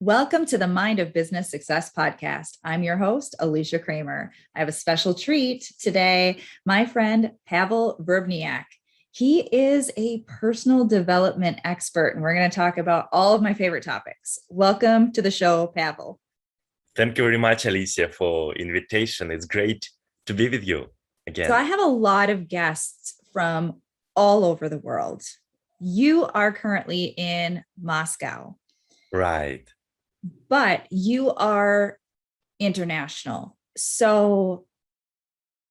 Welcome to the Mind of Business Success podcast. I'm your host, Alicia Kramer. I have a special treat today. My friend, Pavel Verbnyak. He is a personal development expert, and we're going to talk about all of my favorite topics. Welcome to the show, Pavel. Thank you very much, Alicia, for invitation. It's great to be with you again. So I have a lot of guests from all over the world. You are currently in Moscow. Right. But you are international. So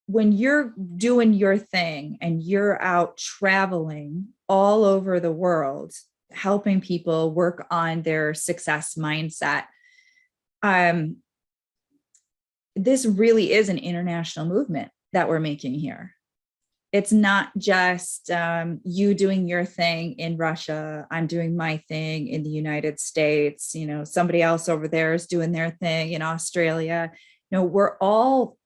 when you're doing your thing and you're out traveling all over the world, helping people work on their success mindset, this really is an international movement that we're making here. It's not just you doing your thing in Russia, I'm doing my thing in the United States, somebody else over there is doing their thing in Australia. We're all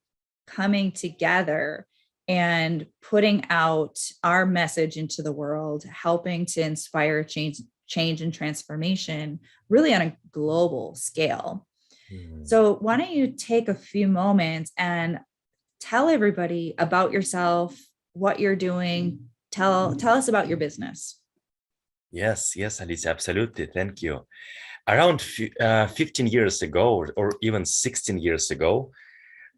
coming together and putting out our message into the world, helping to inspire change and transformation, really on a global scale. So why don't you take a few moments and tell everybody about yourself, what you're doing. Tell us about your business. Yes, Alicia, absolutely. Thank you. Around 15 years ago, or even 16 years ago,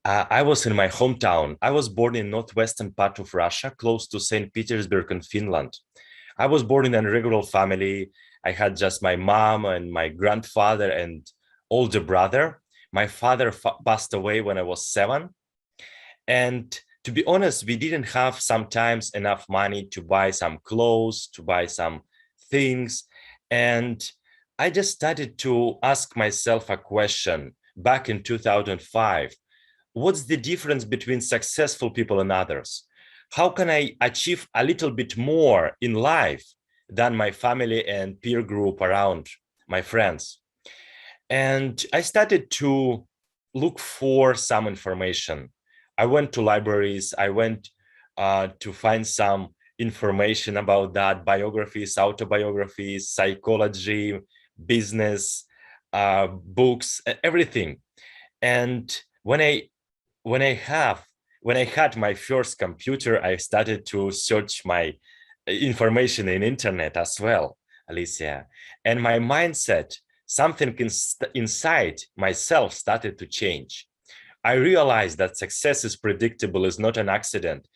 I was in my hometown. I was born in northwestern part of Russia, close to St. Petersburg in Finland. I was born in a regular family. I had just my mom and my grandfather and older brother. My father passed away when I was 7. And to be honest, we didn't have sometimes enough money to buy some clothes, to buy some things. And I just started to ask myself a question back in 2005. What's the difference between successful people and others? How can I achieve a little bit more in life than my family and peer group around, my friends? And I started to look for some information. I went to libraries. I went to find some information about that, biographies, autobiographies, psychology, business, books, everything. And when I had my first computer, I started to search my information in internet as well, Alicia. And my mindset, something inside myself started to change. I realized that success is predictable, is not an accident.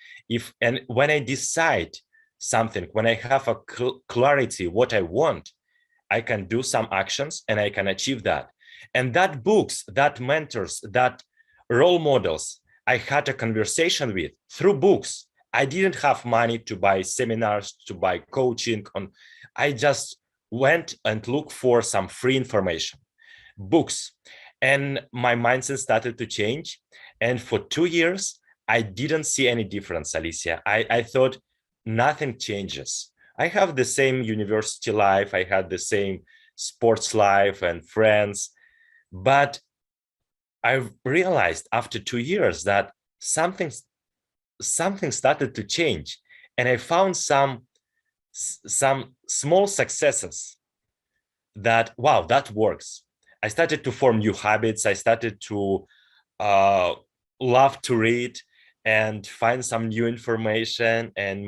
And when I decide something, when I have a clarity what I want, I can do some actions and I can achieve that. And that books, that mentors, that role models, I had a conversation with through books. I didn't have money to buy seminars, to buy coaching. I just went and looked for some free information, books. And my mindset started to change. And for 2 years, I didn't see any difference, Alicia. I thought nothing changes. I have the same university life. I had the same sports life and friends. But I realized after 2 years that something started to change. And I found some small successes that, wow, that works. I started to form new habits. I started to love to read and find some new information, and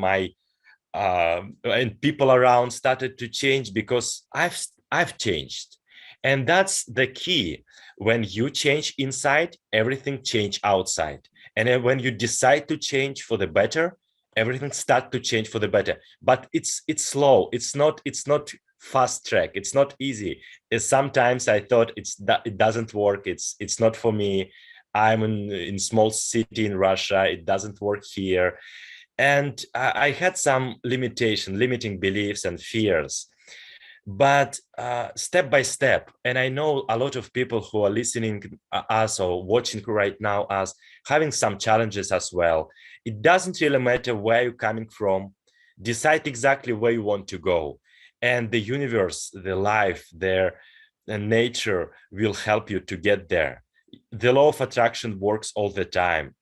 and people around started to change because I've changed. And that's the key. When you change inside, everything change outside. And then when you decide to change for the better, everything starts to change for the better. But it's slow. It's not fast track. It's not easy. Sometimes I thought it doesn't work. It's not for me. I'm in small city in Russia. It doesn't work here. And I had some limiting beliefs and fears. But step by step, and I know a lot of people who are listening us or watching right now us having some challenges as well. It doesn't really matter where you're coming from. Decide exactly where you want to go. And the universe, the life, the nature will help you to get there. The law of attraction works all the time.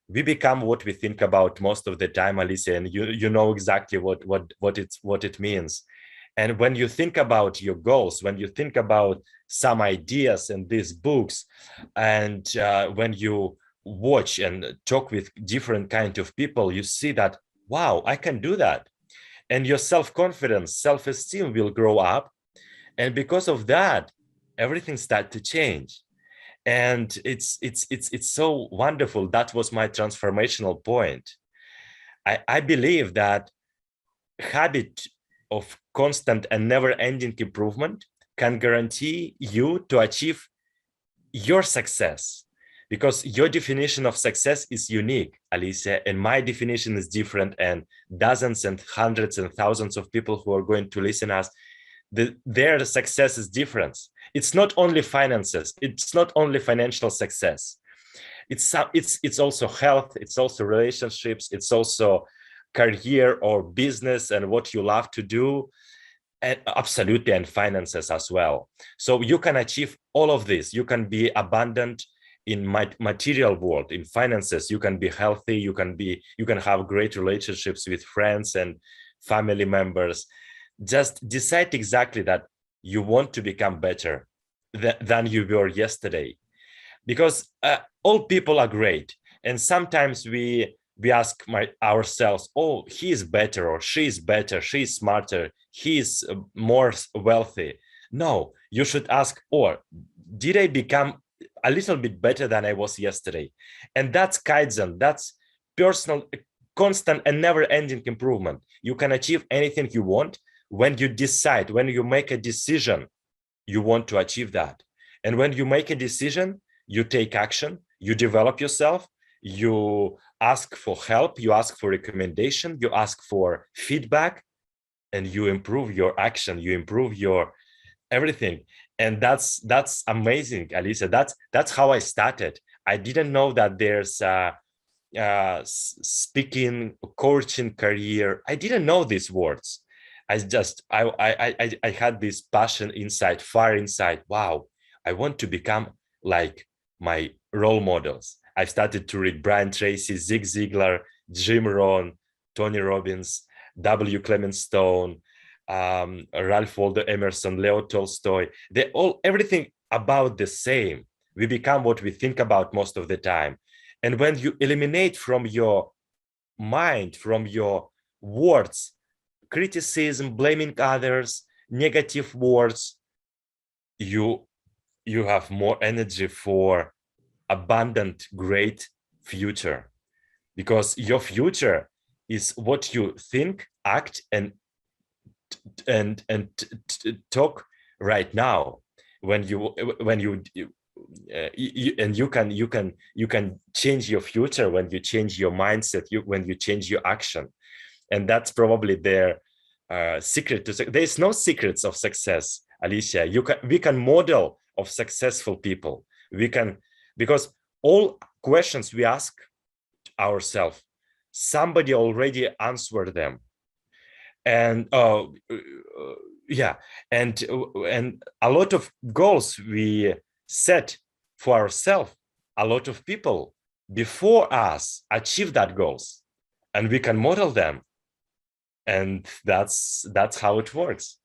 We become what we think about most of the time, Alicia, and you know exactly what it means. And when you think about your goals, when you think about some ideas in these books, and when you watch and talk with different kind of people, you see that, wow, I can do that. And your self-confidence, self-esteem will grow up. And because of that, everything starts to change. And it's so wonderful. That was my transformational point. I believe that habit of constant and never-ending improvement can guarantee you to achieve your success, because your definition of success is unique, Alicia, and my definition is different, and dozens and hundreds and thousands of people who are going to listen us, their success is different. It's not only finances, it's not only financial success. It's also health, it's also relationships, it's also career or business and what you love to do, and absolutely, and finances as well. So you can achieve all of this. You can be abundant in material world, in finances. You can be healthy. You can have great relationships with friends and family members. Just decide exactly that you want to become better than you were yesterday, because all people are great, and sometimes we ask ourselves, oh, he is better, or she is better, she is smarter, he is more wealthy. No, you should ask, or did I become a little bit better than I was yesterday? And that's Kaizen, that's personal, constant and never-ending improvement. You can achieve anything you want when you decide, when you make a decision, you want to achieve that. And when you make a decision, you take action, you develop yourself, you ask for help, you ask for recommendation, you ask for feedback, and you improve your action, you improve your everything. And that's amazing, Alicia. That's how I started. I didn't know that there's speaking, coaching career. I didn't know these words. I had this passion inside, fire inside. Wow, I want to become like my role models. I started to read Brian Tracy, Zig Ziglar, Jim Rohn, Tony Robbins, W. Clement Stone, Ralph Waldo Emerson, Leo Tolstoy. They all, everything about the same. We become what we think about most of the time. And when you eliminate from your mind, from your words, criticism, blaming others, negative words, you have more energy for abundant, great future, because your future is what you think, act, and talk right now. When you and you can change your future when you change your mindset, when you change your action. And that's probably their secret to there's no secrets of success, Alicia. We can model of successful people. We can, because all questions we ask ourselves, somebody already answered them. And yeah, and a lot of goals we set for ourselves, a lot of people before us achieve that goals, and we can model them. And that's how it works.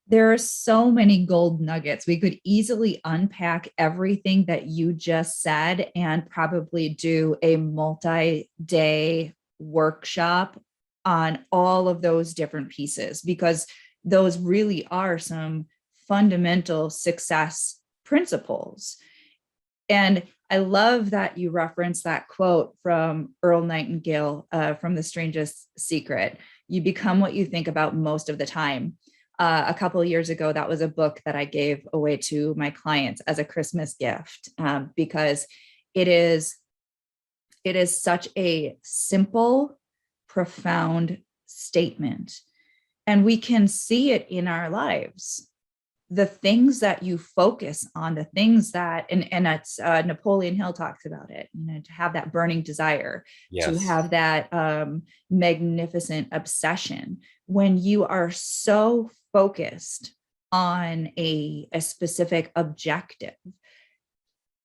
There are so many gold nuggets. We could easily unpack everything that you just said and probably do a multi-day workshop on all of those different pieces, because those really are some fundamental success principles. And I love that you referenced that quote from Earl Nightingale from The Strangest Secret. You become what you think about most of the time. A couple of years ago, that was a book that I gave away to my clients as a Christmas gift, because it is such a simple, profound statement. And we can see it in our lives. The things that you focus on, the things that, and it's Napoleon Hill talks about it, to have that burning desire, Yes. To have that magnificent obsession. When you are so focused on a specific objective,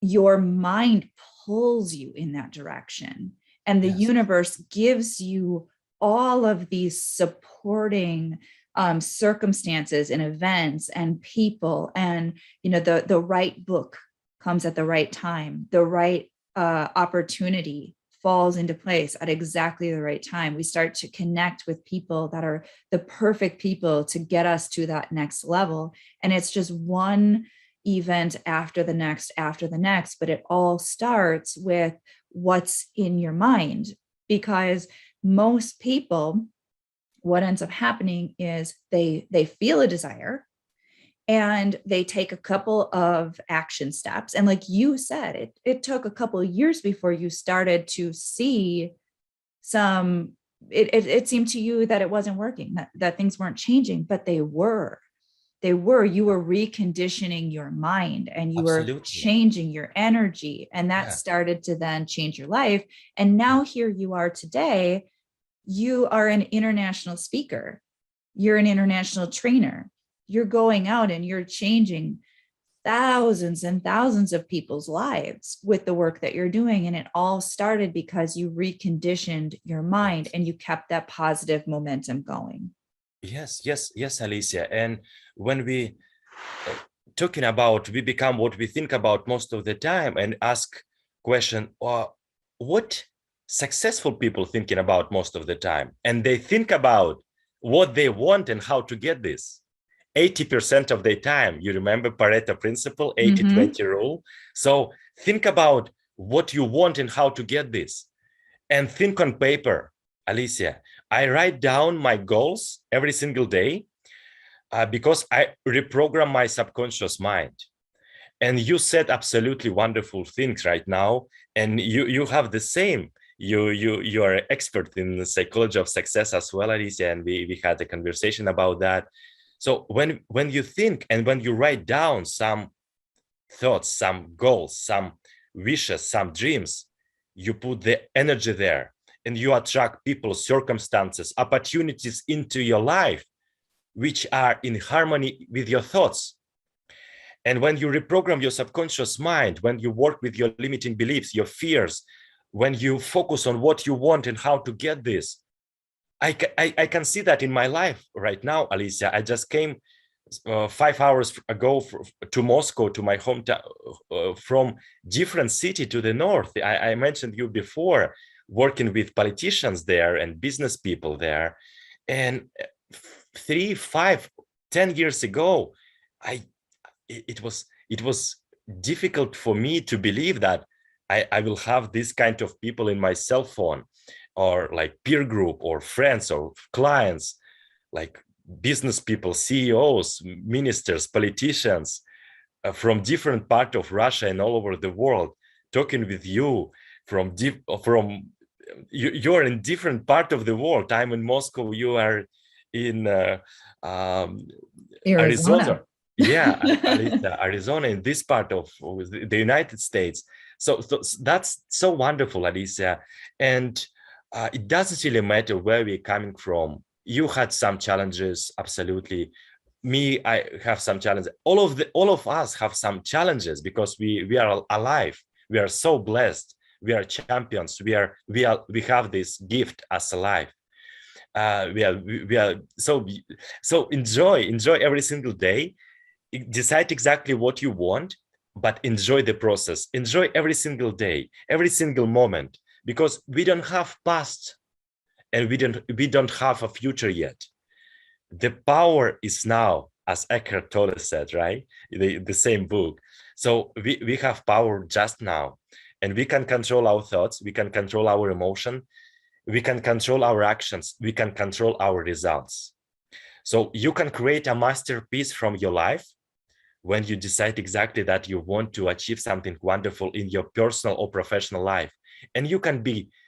your mind pulls you in that direction, and the universe gives you all of these supporting circumstances and events and people, and the right book comes at the right time, the right opportunity falls into place at exactly the right time. We start to connect with people that are the perfect people to get us to that next level. And it's just one event after the next, but it all starts with what's in your mind. Because most people, what ends up happening is they feel a desire, and they take a couple of action steps. And like you said, it took a couple of years before you started to see some, it seemed to you that it wasn't working, that things weren't changing, but they were. You were reconditioning your mind, and you were Absolutely. changing your energy, and that Yeah. started to then change your life. And now here you are today, you are an international speaker, you're an international trainer, you're going out and you're changing thousands and thousands of people's lives with the work that you're doing. And it all started because you reconditioned your mind Yes. and you kept that positive momentum going. Yes, yes, yes, Alicia. And when we talking about, we become what we think about most of the time, and ask question, what successful people thinking about most of the time? And they think about what they want and how to get this. 80% of the time, you remember Pareto Principle, 80-20 rule. So think about what you want and how to get this. And think on paper, Alicia. I write down my goals every single day because I reprogram my subconscious mind. And you said absolutely wonderful things right now. And you have the same. You are an expert in the psychology of success as well, Alicia. And we had a conversation about that. So when you think and when you write down some thoughts, some goals, some wishes, some dreams, you put the energy there, and you attract people, circumstances, opportunities into your life, which are in harmony with your thoughts. And when you reprogram your subconscious mind, when you work with your limiting beliefs, your fears, when you focus on what you want and how to get this, I can see that in my life right now, Alicia. I just came 5 hours ago to Moscow, to my hometown, from different city to the north. I mentioned you before, working with politicians there and business people there. And 3, 5, 10 years ago, it was difficult for me to believe that I will have this kind of people in my cell phone, or like peer group, or friends, or clients, like business people, CEOs, ministers, politicians from different part of Russia and all over the world, talking with you from you're in different part of the world. I'm in Moscow, you are in Arizona. Yeah, Alicia, Arizona, in this part of the United States. So that's so wonderful, Alicia. And it doesn't really matter where we're coming from. You had some challenges, absolutely. Me, I have some challenges. All of us have some challenges, because we are alive. We are so blessed. We are champions. We have this gift as alive. We are so enjoy every single day. Decide exactly what you want, but enjoy the process. Enjoy every single day, every single moment, because we don't have past, and we don't have a future yet. The power is now, as Eckhart Tolle said, right? The same book. So we have power just now, and we can control our thoughts, we can control our emotion, we can control our actions, we can control our results. So you can create a masterpiece from your life when you decide exactly that you want to achieve something wonderful in your personal or professional life. And you can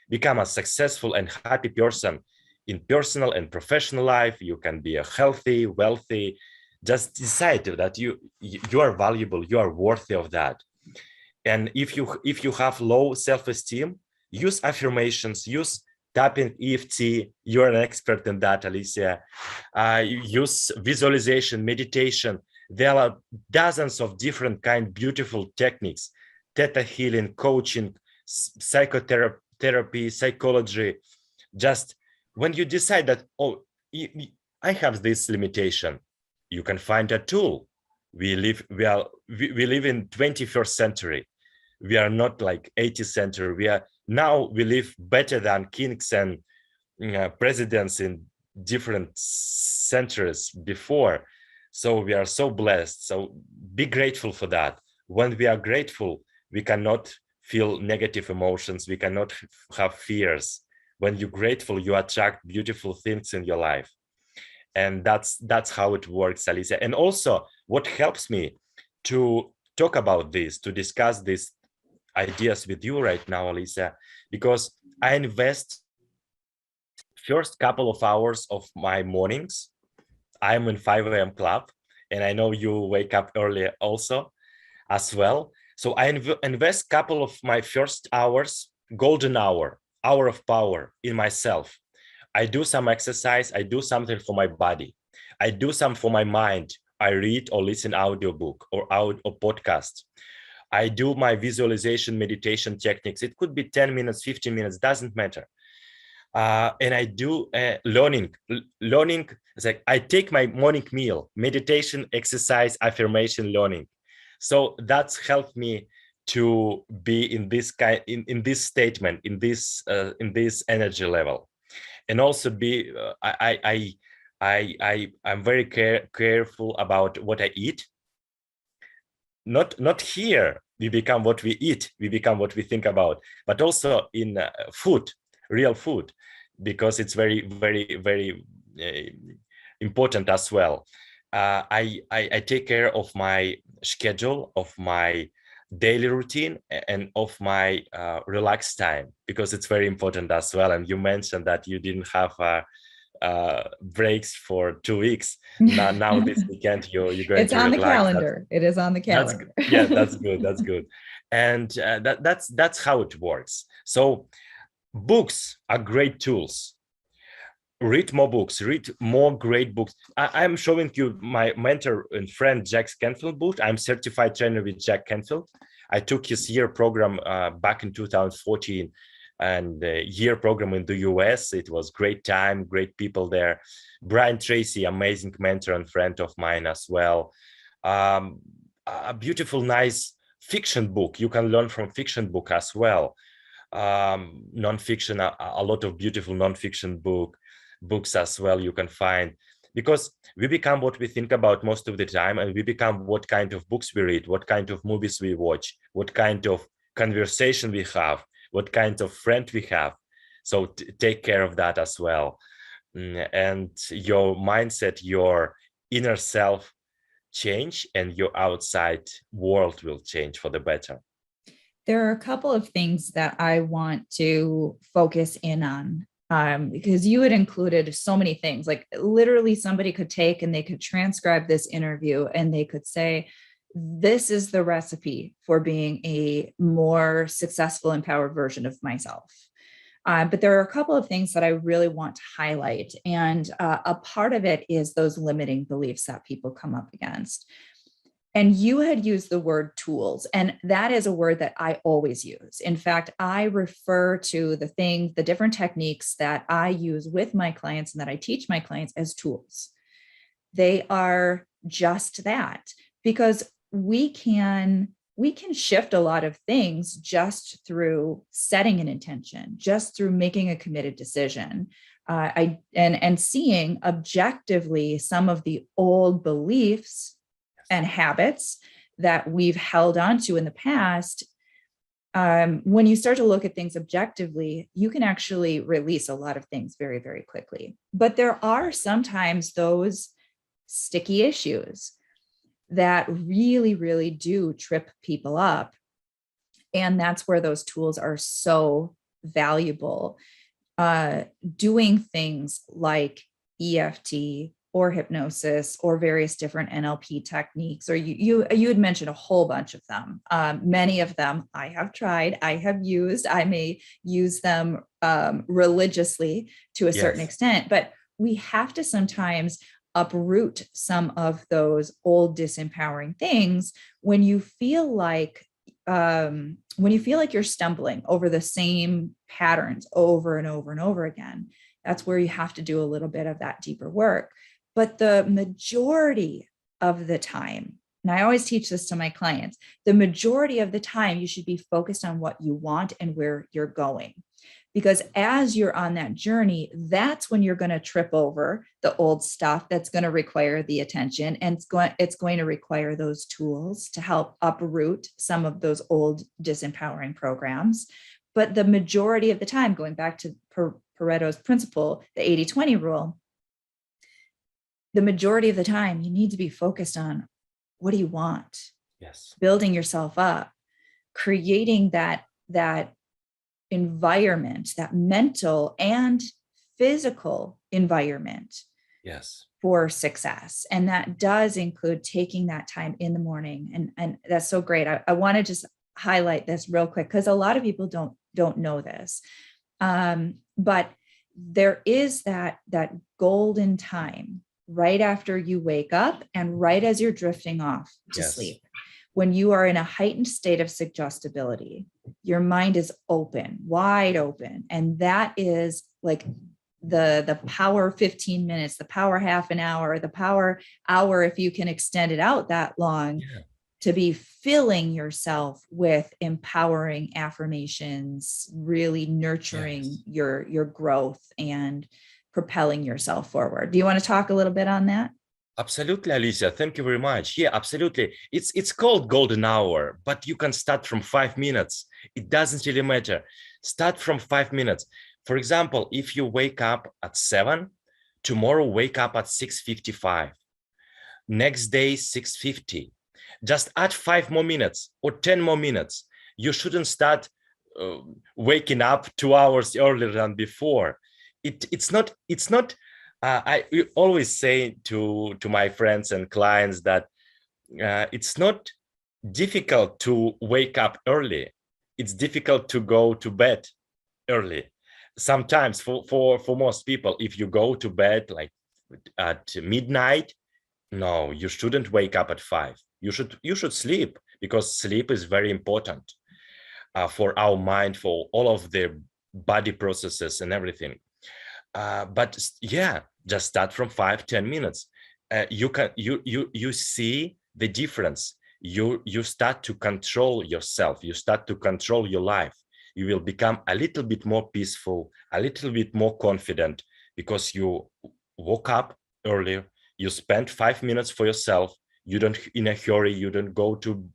become a successful and happy person in personal and professional life. You can be a healthy, wealthy. Just decide that you are valuable, you are worthy of that. And if you have low self-esteem, use affirmations, use tapping EFT. You're an expert in that, Alicia. Use visualization, meditation. There are dozens of different beautiful techniques: theta healing, coaching, psychotherapy, psychology. Just when you decide that, oh, I have this limitation. You can find a tool. We live in 21st century. We are not like 80th century. We live better than kings and presidents in different centuries before. So we are so blessed. So be grateful for that. When we are grateful, we cannot feel negative emotions. We cannot have fears. When you're grateful, you attract beautiful things in your life. And that's how it works, Alicia. And also what helps me to talk about this, to discuss these ideas with you right now, Alicia, because I invest first couple of hours of my mornings. I'm in 5 a.m. club, and I know you wake up early also as well. So I invest couple of my first hours, golden hour of power in myself. I do some exercise. I do something for my body. I do some for my mind. I read or listen audiobook or podcast. I do my visualization meditation techniques. It could be 10 minutes, 15 minutes, doesn't matter. And I do learning. It's like I take my morning meal, meditation, exercise, affirmation, learning. So that's helped me to be in this in this statement, in this energy level, and also be. I'm very careful about what I eat. Not here we become what we eat, we become what we think about, but also in food, real food, because it's very, very, very important as well. I take care of my schedule, of my daily routine, and of my relaxed time, because it's very important as well. And you mentioned that you didn't have breaks for 2 weeks. Now this weekend you're going It's to on the relax. calendar. It is on the calendar. Yeah, that's good. That's good. And that's how it works. So books are great tools. Read more books, read more great books. I'm showing you my mentor and friend Jack Canfield book. I'm certified trainer with Jack Canfield. I took his year program back in 2014, and the year program in the US. It was great time, great people there. Brian Tracy, amazing mentor and friend of mine as well. A beautiful, nice fiction book. You can learn from fiction book as well. Non-fiction, a lot of beautiful non-fiction books as well you can find, because we become what we think about most of the time, and we become what kind of books we read, what kind of movies we watch, what kind of conversation we have, what kind of friend we have. So take care of that as well. And your mindset, your inner self change, and your outside world will change for the better. There are a couple of things that I want to focus in on, because you had included so many things. Like literally somebody could take and they could transcribe this interview and they could say, this is the recipe for being a more successful, empowered version of myself. But there are a couple of things that I really want to highlight. And a part of it is those limiting beliefs that people come up against. And you had used the word tools, and that is a word that I always use. In fact, I refer to the different techniques that I use with my clients and that I teach my clients as tools. They are just that, because we can shift a lot of things just through setting an intention, just through making a committed decision. And seeing objectively some of the old beliefs and habits that we've held onto in the past. When you start to look at things objectively, you can actually release a lot of things very, very quickly. But there are sometimes those sticky issues that really, really do trip people up. And that's where those tools are so valuable. Doing things like EFT or hypnosis or various different NLP techniques, or you had mentioned a whole bunch of them. Many of them I have tried, I have used, I may use them religiously to a certain extent, but we have to sometimes uproot some of those old disempowering things when you feel like you're stumbling over the same patterns over and over and over again. That's where you have to do a little bit of that deeper work. But the majority of the time, and I always teach this to my clients, the majority of the time you should be focused on what you want and where you're going. Because as you're on that journey, that's when you're going to trip over the old stuff that's going to require the attention. And it's going to require those tools to help uproot some of those old disempowering programs. But the majority of the time, going back to Pareto's principle, the 80-20 rule, the majority of the time you need to be focused on, what do you want? Yes. Building yourself up, creating that environment, that mental and physical environment, yes, for success. And that does include taking that time in the morning. And that's so great. I want to just highlight this real quick, because a lot of people don't know this. But there is that golden time right after you wake up and right as you're drifting off to sleep. When you are in a heightened state of suggestibility, your mind is open, wide open. And that is like the power 15 minutes, the power half an hour, the power hour, if you can extend it out that long, to be filling yourself with empowering affirmations, really nurturing your growth and propelling yourself forward. Do you want to talk a little bit on that? Absolutely, Alicia. Thank you very much. Yeah, absolutely. It's called golden hour, but you can start from 5 minutes. It doesn't really matter. Start from 5 minutes. For example, if you wake up at 7, tomorrow wake up at 6:55. Next day, 6:50. Just add 5 more minutes or 10 more minutes. You shouldn't start waking up 2 hours earlier than before. It's not. I always say to my friends and clients that it's not difficult to wake up early. It's difficult to go to bed early. Sometimes for most people, if you go to bed like at midnight, no, you shouldn't wake up at 5. You should sleep, because sleep is very important for our mind, for all of the body processes and everything. But yeah, just start from 5-10 minutes. You see the difference. You start to control yourself. You start to control your life. You will become a little bit more peaceful, a little bit more confident, because you woke up earlier. You spent 5 minutes for yourself. You don't in a hurry. You don't go to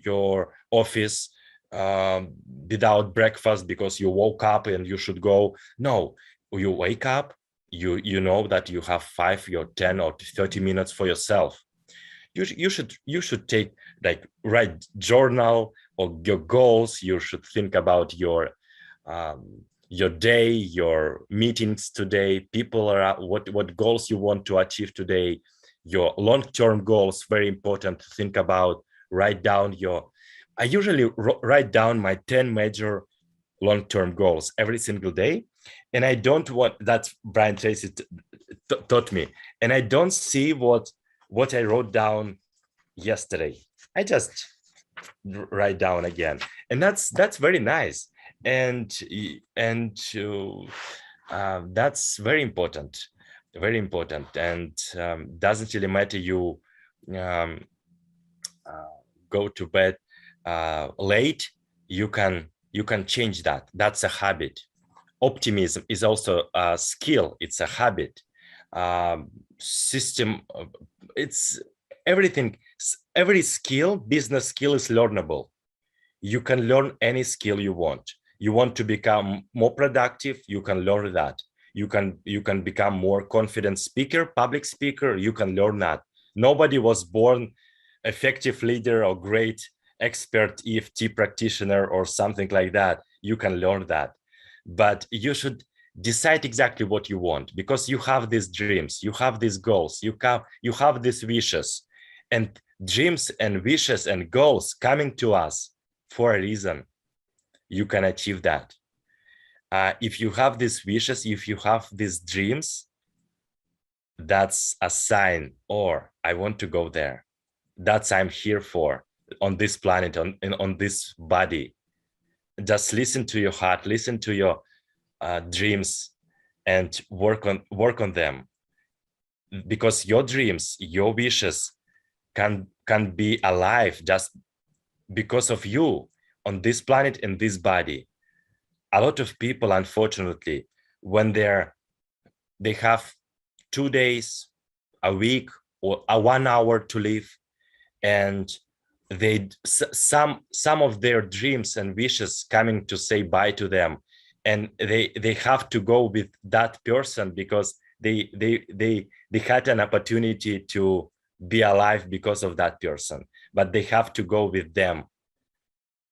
your office without breakfast because you woke up and you should go. No, you wake up, you know that you have 5 or 10 or 30 minutes for yourself. You should take, like, write journal or your goals. You should think about your day, your meetings today, people are what goals you want to achieve today, your long-term goals, very important to think about. Write down I usually write down my 10 major long-term goals every single day. And I don't want, that's Brian Tracy taught me. And I don't see what I wrote down yesterday. I just write down again. And that's very nice. And that's very important, very important. And doesn't really matter you go to bed late. You can change that. That's a habit. Optimism is also a skill. It's a habit. System. It's everything. Every skill, business skill, is learnable. You can learn any skill you want. You want to become more productive, you can learn that. You can become more confident speaker, public speaker, you can learn that. Nobody was born effective leader or great expert EFT practitioner or something like that. You can learn that. But you should decide exactly what you want, because you have these dreams, you have these goals, you have these wishes, and dreams and wishes and goals coming to us for a reason. You can achieve that. If you have these wishes, if you have these dreams, that's a sign, or I want to go there. That's I'm here for, on this planet, on this body. Just listen to your heart, listen to your dreams, and work on them, because your dreams, your wishes can be alive just because of you on this planet and this body. A lot of people, unfortunately, when they have 2 days, a week, or a 1 hour to live, and some of their dreams and wishes coming to say bye to them, and they have to go with that person because they had an opportunity to be alive because of that person, but they have to go with them,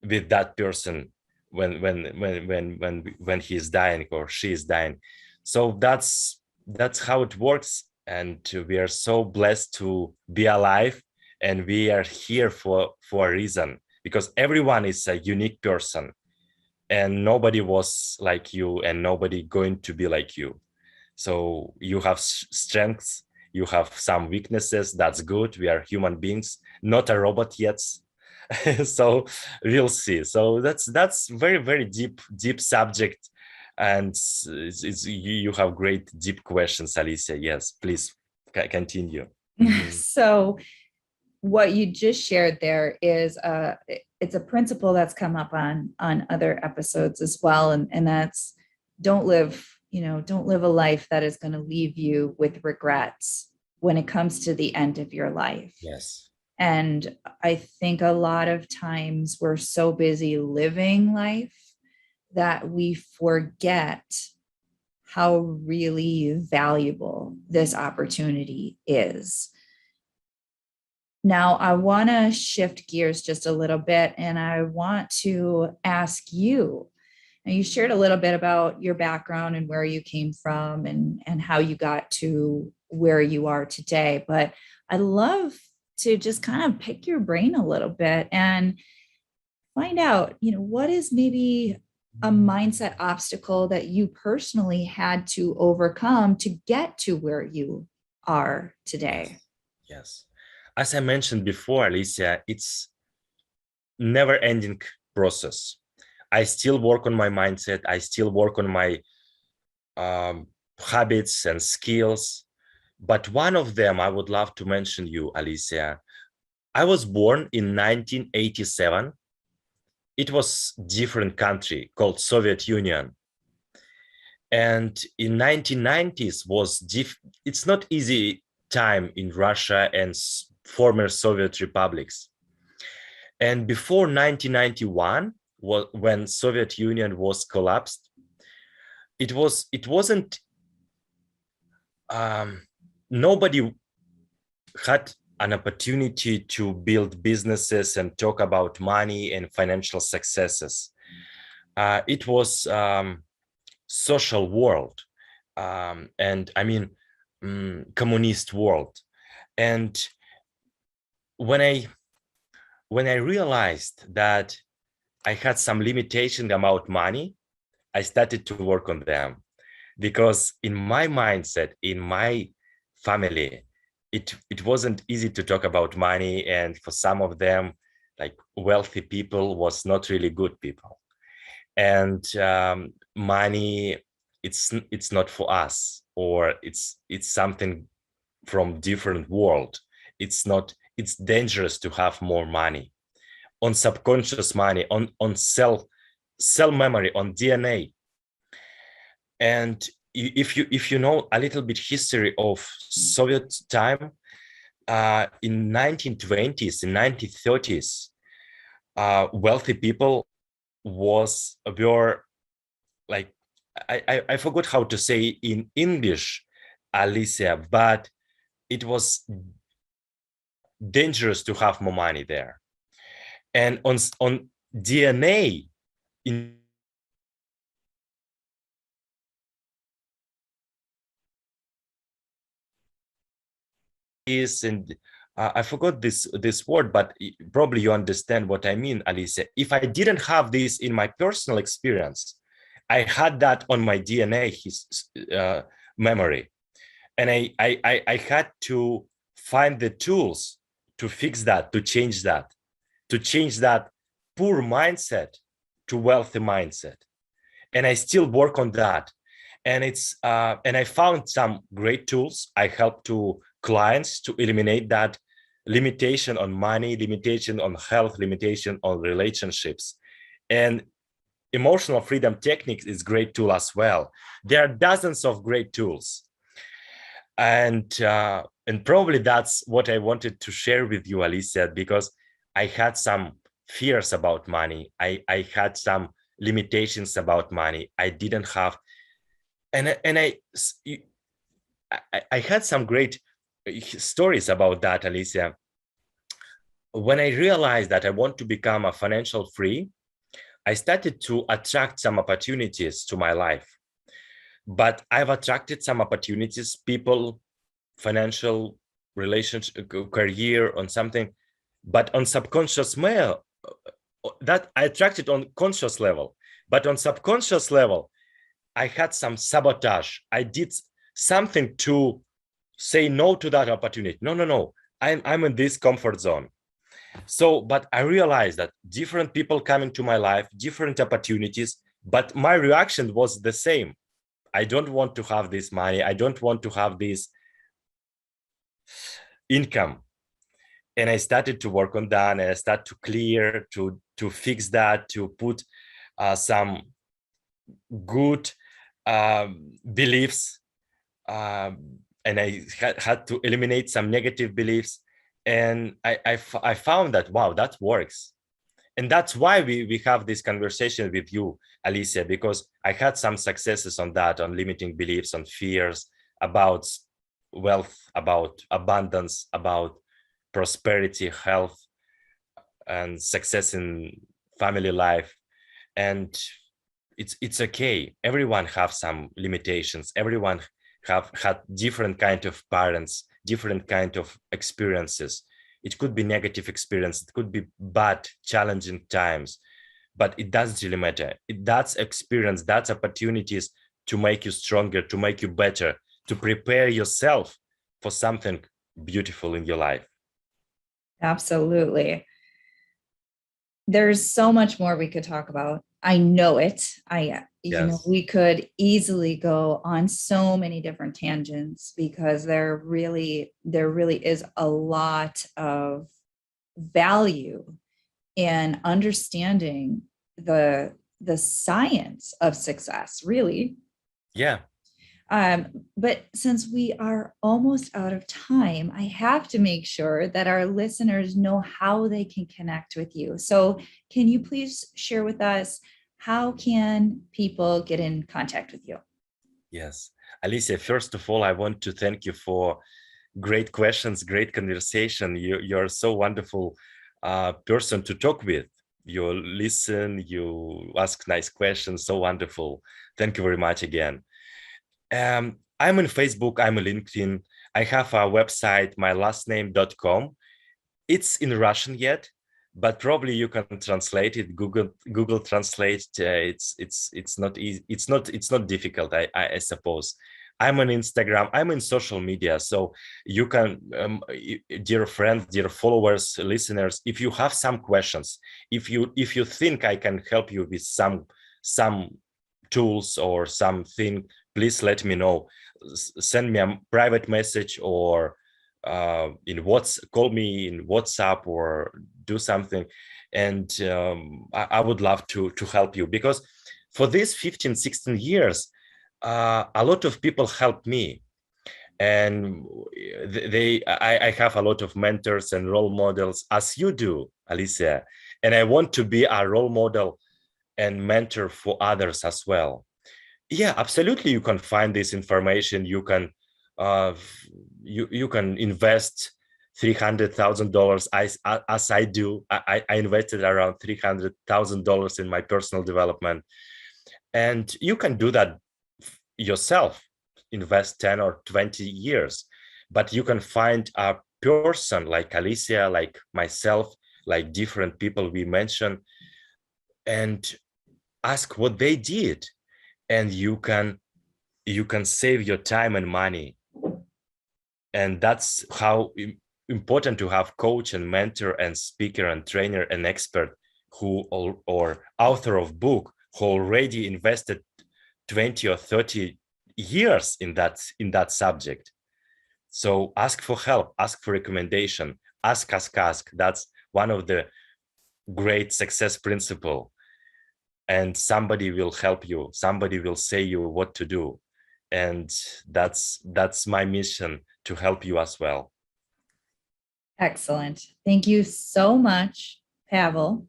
with that person, when he's dying or she is dying. So that's how it works, and we are so blessed to be alive, and we are here for a reason, because everyone is a unique person, and nobody was like you and nobody going to be like you. So you have strengths, you have some weaknesses. That's good. We are human beings, not a robot yet. So we'll see. So that's very, very deep subject, and you have great deep questions, Alicia. Yes, please continue. So what you just shared there is it's a principle that's come up on other episodes as well, and that's don't live a life that is going to leave you with regrets when it comes to the end of your life. Yes. And I think a lot of times we're so busy living life that we forget how really valuable this opportunity is. Now, I want to shift gears just a little bit, and I want to ask you. Now, you shared a little bit about your background and where you came from and how you got to where you are today. But I'd love to just kind of pick your brain a little bit and find out, what is maybe a mindset obstacle that you personally had to overcome to get to where you are today? Yes. As I mentioned before, Alicia, it's never-ending process. I still work on my mindset. I still work on my habits and skills. But one of them, I would love to mention you, Alicia. I was born in 1987. It was a different country called Soviet Union. And in 1990s it's not easy time in Russia and former Soviet republics. And before 1991, when Soviet Union was collapsed, it wasn't nobody had an opportunity to build businesses and talk about money and financial successes. It was social world, and I mean communist world. And when I realized that I had some limitation about money, I started to work on them, because in my mindset, in my family, it wasn't easy to talk about money, and for some of them, like wealthy people was not really good people, and money, it's not for us, or it's something from different world. It's dangerous to have more money, on subconscious money, on cell memory, on DNA. And if you know a little bit history of Soviet time, in 1920s, in 1930s, wealthy people were like, I forgot how to say in English, Alicia, but it was dangerous to have more money there. And on DNA, in is, and I forgot this word, but probably you understand what I mean, Alicia. If I didn't have this in my personal experience, I had that on my DNA memory, and I had to find the tools to fix that, to change that poor mindset to wealthy mindset. And I still work on that. And and I found some great tools. I help to clients to eliminate that limitation on money, limitation on health, limitation on relationships. And emotional freedom techniques is great tool as well. There are dozens of great tools. And probably that's what I wanted to share with you, Alicia, because I had some fears about money. I had some limitations about money. I didn't have, and I had some great stories about that, Alicia. When I realized that I want to become a financial free, I started to attract some opportunities to my life. But I've attracted some opportunities, people, financial relationship, career, on something, but on subconscious level, that I attracted on conscious level, but on subconscious level, I had some sabotage. I did something to say no to that opportunity. No. I'm in this comfort zone. So, but I realized that different people coming to my life, different opportunities, but my reaction was the same. I don't want to have this money. I don't want to have this income. And I started to work on that, and I started to clear, to fix that, to put some good beliefs, and I had to eliminate some negative beliefs. And I found that, wow, that works. And that's why we have this conversation with you, Alicia, because I had some successes on that, on limiting beliefs, on fears about wealth, about abundance, about prosperity, health, and success in family life. And it's okay. Everyone have some limitations. Everyone have had different kind of parents, different kind of experiences. It could be negative experience, it could be bad, challenging times, but it doesn't really matter. That's experience, that's opportunities to make you stronger, to make you better, to prepare yourself for something beautiful in your life. Absolutely. There's so much more we could talk about. I know it. Yes. We could easily go on so many different tangents because there really is a lot of value in understanding the science of success, really. Yeah. But since we are almost out of time, I have to make sure that our listeners know how they can connect with you. So can you please share with us, how can people get in contact with you? Yes. Alicia, first of all, I want to thank you for great questions, great conversation. You're so wonderful person to talk with. You listen, you ask nice questions, so wonderful. Thank you very much again. I'm on Facebook, I'm on LinkedIn. I have a website, mylastname.com. It's in Russian yet, but probably you can translate it. Google Translate. It's not easy. It's not difficult. I suppose. I'm on Instagram. I'm in social media, so you can, dear friends, dear followers, listeners, if you have some questions, if you think I can help you with some tools or something, please let me know. Send me a private message, or call me in WhatsApp, or do something, and I would love to help you, because for these 15, 16 years, a lot of people helped me, and I have a lot of mentors and role models, as you do, Alicia, and I want to be a role model and mentor for others as well. Yeah, absolutely. You can find this information. You can you can invest $300,000 as I do. I invested around $300,000 in my personal development, and you can do that yourself. Invest 10 or 20 years, but you can find a person like Alicia, like myself, like different people we mentioned, and ask what they did, and you can save your time and money. And that's how important to have coach and mentor and speaker and trainer and expert who or author of book who already invested 20 or 30 years in that subject. So ask for help, ask for recommendation, ask. That's one of the great success principle. And somebody will help you, somebody will say you what to do. And that's my mission, to help you as well. Excellent. Thank you so much, Pavel.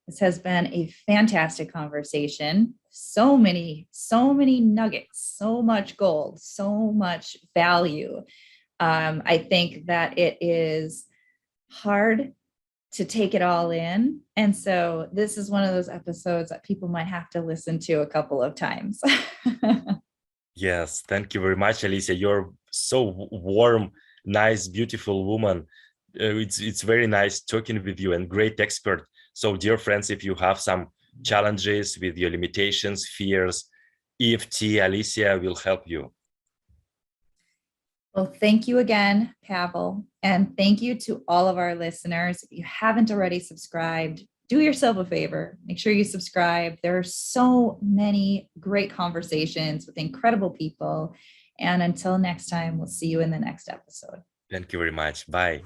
This has been a fantastic conversation. So many nuggets, so much gold, so much value. I think that it is hard to take it all in. And so this is one of those episodes that people might have to listen to a couple of times. Yes, thank you very much, Alicia. You're so warm, nice, beautiful woman. It's very nice talking with you, and great expert. So dear friends, if you have some challenges with your limitations, fears, EFT, Alicia will help you. Well, thank you again, Pavel. And thank you to all of our listeners. If you haven't already subscribed, do yourself a favor. Make sure you subscribe. There are so many great conversations with incredible people. And until next time, we'll see you in the next episode. Thank you very much. Bye.